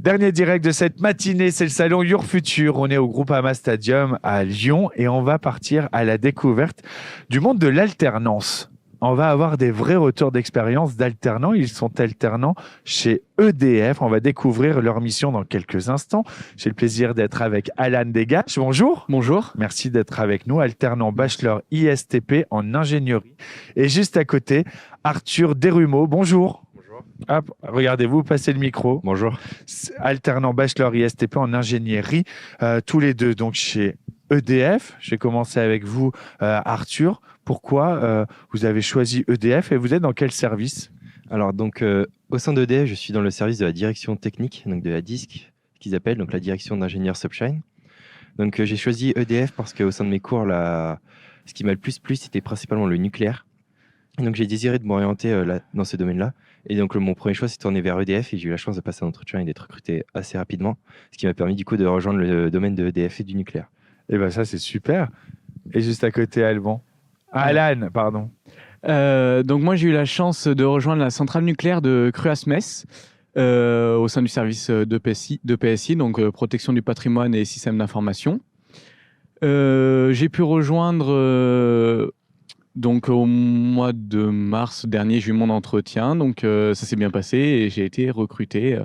Dernier direct de cette matinée, c'est le salon Your Future. On est au Groupama Stadium à Lyon et on va partir à la découverte du monde de l'alternance. On va avoir des vrais retours d'expérience d'alternants. Ils sont alternants chez EDF. On va découvrir leur mission dans quelques instants. J'ai le plaisir d'être avec Alan Degache. Bonjour. Bonjour. Merci d'être avec nous, alternant bachelor ISTP en ingénierie. Et juste à côté, Arthur Desrumeaux. Bonjour. Hop, regardez-vous, passez le micro. Bonjour. Alternant bachelor ISTP en ingénierie, tous les deux donc chez EDF. Je vais commencer avec vous, Arthur. Pourquoi vous avez choisi EDF et vous êtes dans quel service? Alors donc au sein d'EDF, je suis dans le service de la direction technique, donc de la DISC, qu'ils appellent donc la direction d'ingénieur Subshine. Donc j'ai choisi EDF parce qu'au sein de mes cours, ce qui m'a le plus plu, c'était principalement le nucléaire. Donc j'ai désiré de m'orienter dans ce domaine-là. Et donc mon premier choix s'est tourné vers EDF et j'ai eu la chance de passer un entretien et d'être recruté assez rapidement, ce qui m'a permis du coup de rejoindre le domaine de EDF et du nucléaire. Et bien ça c'est super. Et juste à côté, Alan, pardon. Donc moi j'ai eu la chance de rejoindre la centrale nucléaire de Cruasmès au sein du service de PSI, donc protection du patrimoine et système d'information. J'ai pu rejoindre donc au mois de mars dernier, j'ai eu mon entretien, donc ça s'est bien passé et j'ai été recruté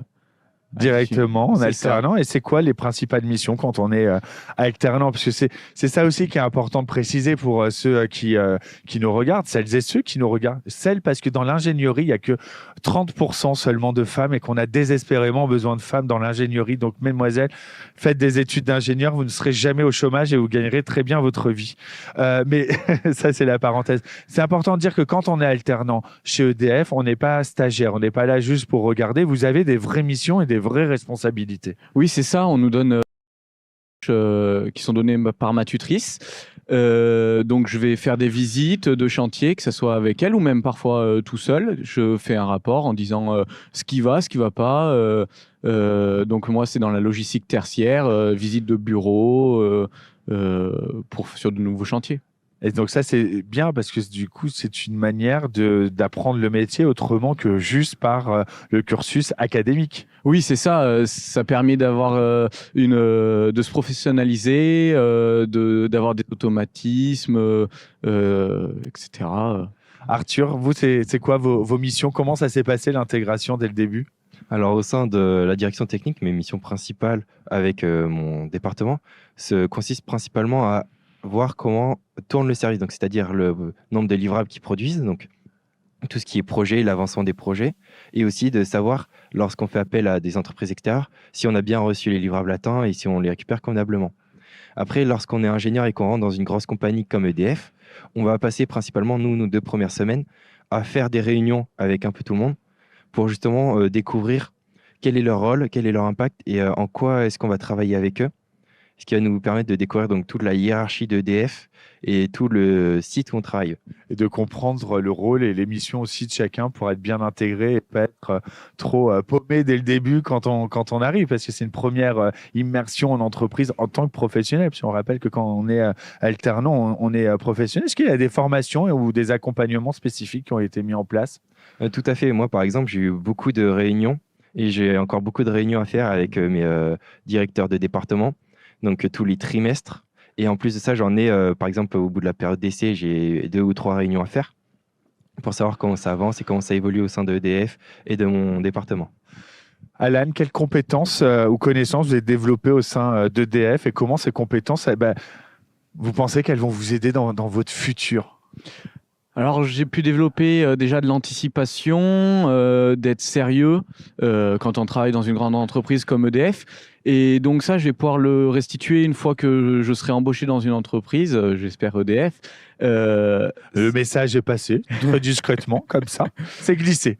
directement en alternant. Et c'est quoi les principales missions quand on est alternant? Parce que c'est ça aussi qui est important de préciser pour ceux qui nous regardent, celles et ceux qui nous regardent. Celles parce que dans l'ingénierie, il n'y a que 30% seulement de femmes et qu'on a désespérément besoin de femmes dans l'ingénierie. Donc, mesdemoiselles, faites des études d'ingénieur, vous ne serez jamais au chômage et vous gagnerez très bien votre vie. Mais ça, c'est la parenthèse. C'est important de dire que quand on est alternant chez EDF, on n'est pas stagiaire, on n'est pas là juste pour regarder. Vous avez des vraies missions et des vraies responsabilités. Oui, c'est ça. On nous donne qui sont données par ma tutrice. Donc, je vais faire des visites de chantier, que ce soit avec elle ou même parfois tout seul. Je fais un rapport en disant ce qui va pas. Donc, moi, c'est dans la logistique tertiaire, visite de bureau sur de nouveaux chantiers. Et donc ça, c'est bien parce que du coup, c'est une manière d'apprendre le métier autrement que juste par le cursus académique. Oui, c'est ça. Ça permet d'avoir de se professionnaliser, d'avoir des automatismes, etc. Arthur, vous, c'est quoi vos missions? Comment ça s'est passé l'intégration dès le début? Alors au sein de la direction technique, mes missions principales avec mon département consistent principalement à voir comment tourne le service, donc c'est-à-dire le nombre de livrables qu'ils produisent, donc tout ce qui est projet, l'avancement des projets, et aussi de savoir, lorsqu'on fait appel à des entreprises extérieures, si on a bien reçu les livrables à temps et si on les récupère convenablement. Après, lorsqu'on est ingénieur et qu'on rentre dans une grosse compagnie comme EDF, on va passer principalement, nos 2 premières semaines, à faire des réunions avec un peu tout le monde pour justement découvrir quel est leur rôle, quel est leur impact et en quoi est-ce qu'on va travailler avec eux. Ce qui va nous permettre de découvrir donc toute la hiérarchie d'EDF et tout le site où on travaille. Et de comprendre le rôle et les missions aussi de chacun pour être bien intégré et pas être trop paumé dès le début quand on arrive, parce que c'est une première immersion en entreprise en tant que professionnel. Puis on rappelle que quand on est alternant, on est professionnel. Est-ce qu'il y a des formations ou des accompagnements spécifiques qui ont été mis en place? Tout à fait. Moi, par exemple, j'ai eu beaucoup de réunions et j'ai encore beaucoup de réunions à faire avec mes directeurs de département. Donc tous les trimestres. Et en plus de ça, j'en ai, par exemple, au bout de la période d'essai, j'ai 2 ou 3 réunions à faire pour savoir comment ça avance et comment ça évolue au sein de EDF et de mon département. Alan, quelles compétences ou connaissances vous avez développées au sein d'EDF et comment ces compétences, vous pensez qu'elles vont vous aider dans votre futur? Alors, j'ai pu développer déjà de l'anticipation, d'être sérieux quand on travaille dans une grande entreprise comme EDF. Et donc ça, je vais pouvoir le restituer une fois que je serai embauché dans une entreprise, j'espère EDF. Le message est passé, très discrètement, comme ça. C'est glissé.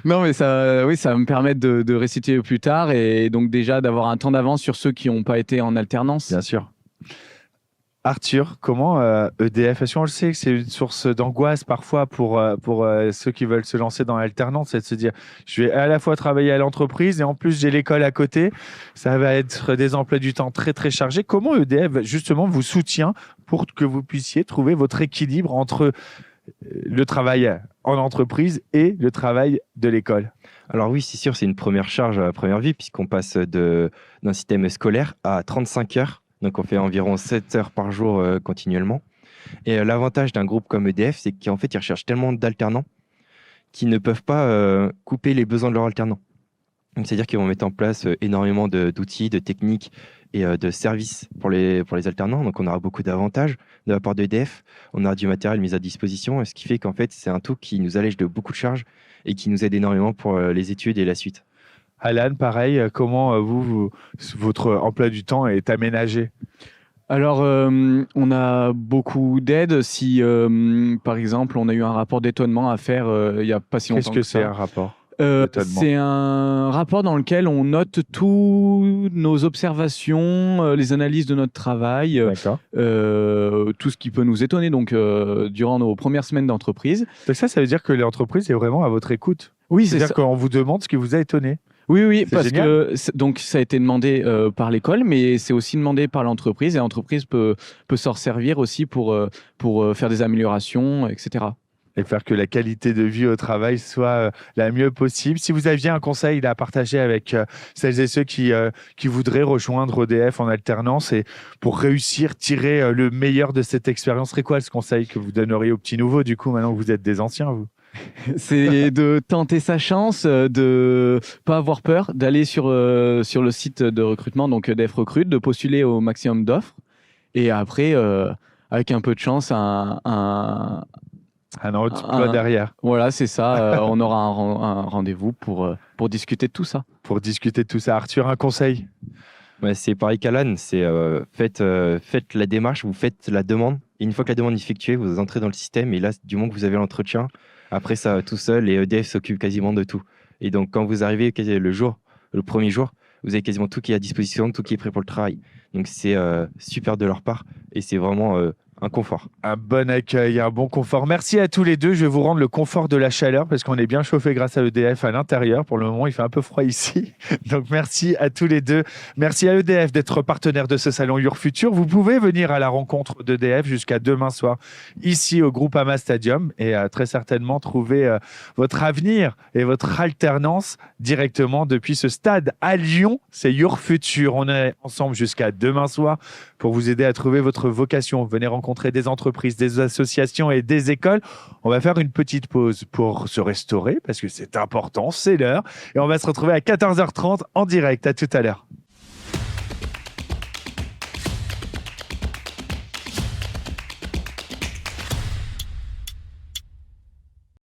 Non, mais ça va me permettre de restituer plus tard et donc déjà d'avoir un temps d'avance sur ceux qui n'ont pas été en alternance. Bien sûr. Arthur, comment EDF, est-ce qu'on le sait que c'est une source d'angoisse parfois pour ceux qui veulent se lancer dans l'alternance, c'est de se dire je vais à la fois travailler à l'entreprise et en plus j'ai l'école à côté, ça va être des emplois du temps très très chargés. Comment EDF justement vous soutient pour que vous puissiez trouver votre équilibre entre le travail en entreprise et le travail de l'école? Alors oui, c'est sûr, c'est une première charge à première vue, puisqu'on passe d'un système scolaire à 35 heures. Donc on fait environ 7 heures par jour continuellement. Et l'avantage d'un groupe comme EDF, c'est qu'en fait, ils recherchent tellement d'alternants qu'ils ne peuvent pas couper les besoins de leurs alternants. Donc, c'est-à-dire qu'ils vont mettre en place énormément d'outils, de techniques et de services pour les alternants. Donc, on aura beaucoup d'avantages de la part de EDF. On aura du matériel mis à disposition, ce qui fait qu'en fait, c'est un tout qui nous allège de beaucoup de charges et qui nous aide énormément pour les études et la suite. Alan, pareil, comment votre emploi du temps est aménagé? Alors, on a beaucoup d'aides. Si, par exemple, on a eu un rapport d'étonnement à faire il n'y a pas si longtemps Qu'est-ce que c'est ça. un rapport? C'est un rapport dans lequel on note toutes nos observations, les analyses de notre travail, D'accord. tout ce qui peut nous étonner donc, durant nos premières semaines d'entreprise. Donc ça veut dire que l'entreprise est vraiment à votre écoute. Oui, c'est C'est-à-dire ça. qu'on vous demande ce qui vous a étonné. Oui, C'est parce génial. que donc ça a été demandé par l'école, mais c'est aussi demandé par l'entreprise, et l'entreprise peut s'en servir aussi pour faire des améliorations, etc. Et faire que la qualité de vie au travail soit la mieux possible. Si vous aviez un conseil à partager avec celles et ceux qui voudraient rejoindre EDF en alternance et pour réussir, tirer le meilleur de cette expérience, serait quoi ce conseil que vous donneriez aux petits nouveaux, du coup, maintenant que vous êtes des anciens, vous? C'est de tenter sa chance, de pas avoir peur, d'aller sur le site de recrutement, donc EDF Recrute, de postuler au maximum d'offres, et après, avec un peu de chance, Un emploi derrière. voilà, c'est ça, on aura un rendez-vous pour discuter de tout ça. Pour discuter de tout ça. Arthur, un conseil? Ouais, c'est pareil qu'Alan, c'est faites la démarche, vous faites la demande. Et une fois que la demande est effectuée, vous entrez dans le système. Et là, du moment que vous avez l'entretien, après ça va tout seul et EDF s'occupe quasiment de tout. Et donc, quand vous arrivez le premier jour, vous avez quasiment tout qui est à disposition, tout qui est prêt pour le travail. Donc, c'est super de leur part et c'est vraiment un confort. Un bon accueil, un bon confort. Merci à tous les deux. Je vais vous rendre le confort de la chaleur parce qu'on est bien chauffé grâce à EDF à l'intérieur. Pour le moment, il fait un peu froid ici. Donc, merci à tous les deux. Merci à EDF d'être partenaire de ce salon Your Future. Vous pouvez venir à la rencontre d'EDF jusqu'à demain soir ici au Groupama Stadium et très certainement trouver votre avenir et votre alternance directement depuis ce stade à Lyon. C'est Your Future. On est ensemble jusqu'à demain soir pour vous aider à trouver votre vocation. Venez rencontrer des entreprises, des associations et des écoles. On va faire une petite pause pour se restaurer parce que c'est important, c'est l'heure. Et on va se retrouver à 14h30 en direct. À tout à l'heure.